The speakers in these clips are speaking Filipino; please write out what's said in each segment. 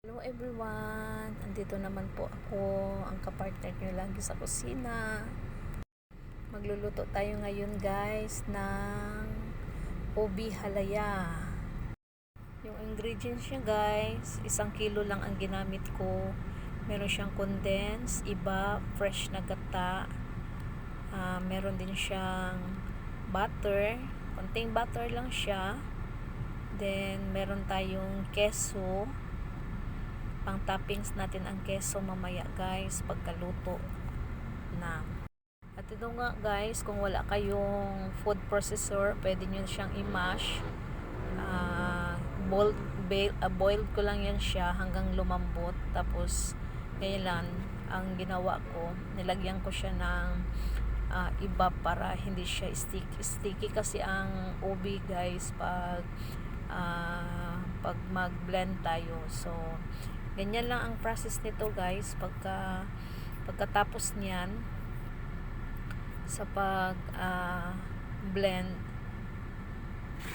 Hello everyone! Andito naman po ako, ang kapartner nyo lagi sa kusina. Magluluto tayo ngayon guys ng ubi halaya. Yung ingredients niya guys, 1 kilo lang ang ginamit ko. Meron siyang condensed, iba, fresh na gata. Meron din siyang butter. Konting butter lang siya. Then, meron tayong keso. Pang toppings natin ang keso mamaya guys pagkaluto na. At ito nga guys, kung wala kayong food processor, pwede nyo siyang i-mash. Boiled ko lang yan siya hanggang lumambot. Tapos kailan ang ginawa ko, nilagyan ko siya ng iba para hindi siya sticky kasi ang ubi guys pag mag-blend tayo. So ganyan lang ang process nito guys. Pagkatapos niyan sa pag blend,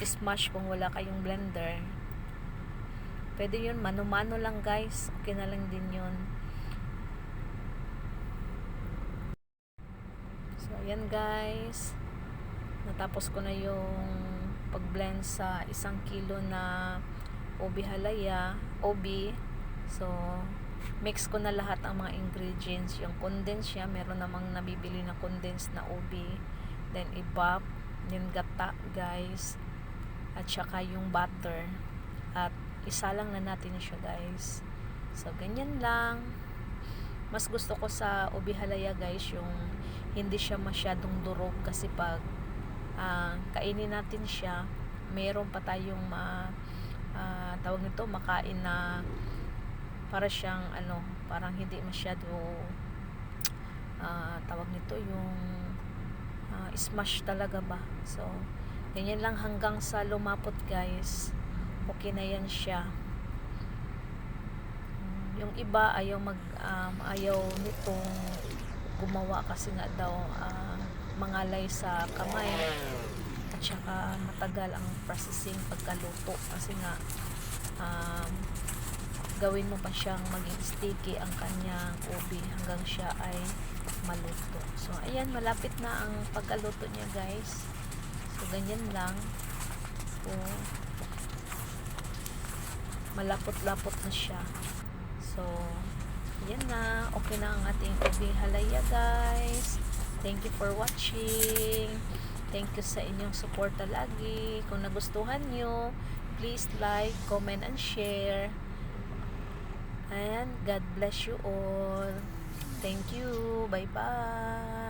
smash kung wala kayong blender. Pwede yun mano-mano lang guys, okay na lang din yun. So ayan guys, natapos ko na yung pag-blend sa 1 kilo na ubi halaya, ubi. So mix ko na lahat ang mga ingredients. Yung condensed siya, meron namang nabibili na condensed na ubi, then ibap, then gata guys, at saka yung butter, at isalang na natin siya guys. So ganyan lang. Mas gusto ko sa ubi halaya guys yung hindi siya masyadong durog, kasi pag kainin natin siya, meron pa tayong tawag nito, makain na para siyang parang hindi masyado tawag nito yung smash talaga ba. So ganyan lang hanggang sa lumapot guys, okay na yan siya. Yung iba ayaw nitong gumawa kasi nga daw mangalay sa kamay, at saka matagal ang processing pagkaluto, kasi nga gawin mo pa siyang maging sticky ang kanyang ubi hanggang siya ay maluto. So ayan, malapit na ang pagkaluto niya guys. So ganyan lang. So malapot-lapot na siya. So yan na, okay na ang ating ubi halaya guys. Thank you for watching. Thank you sa inyong suporta lagi. Kung nagustuhan nyo, please like, comment, and share. And God bless you all. Thank you. Bye bye.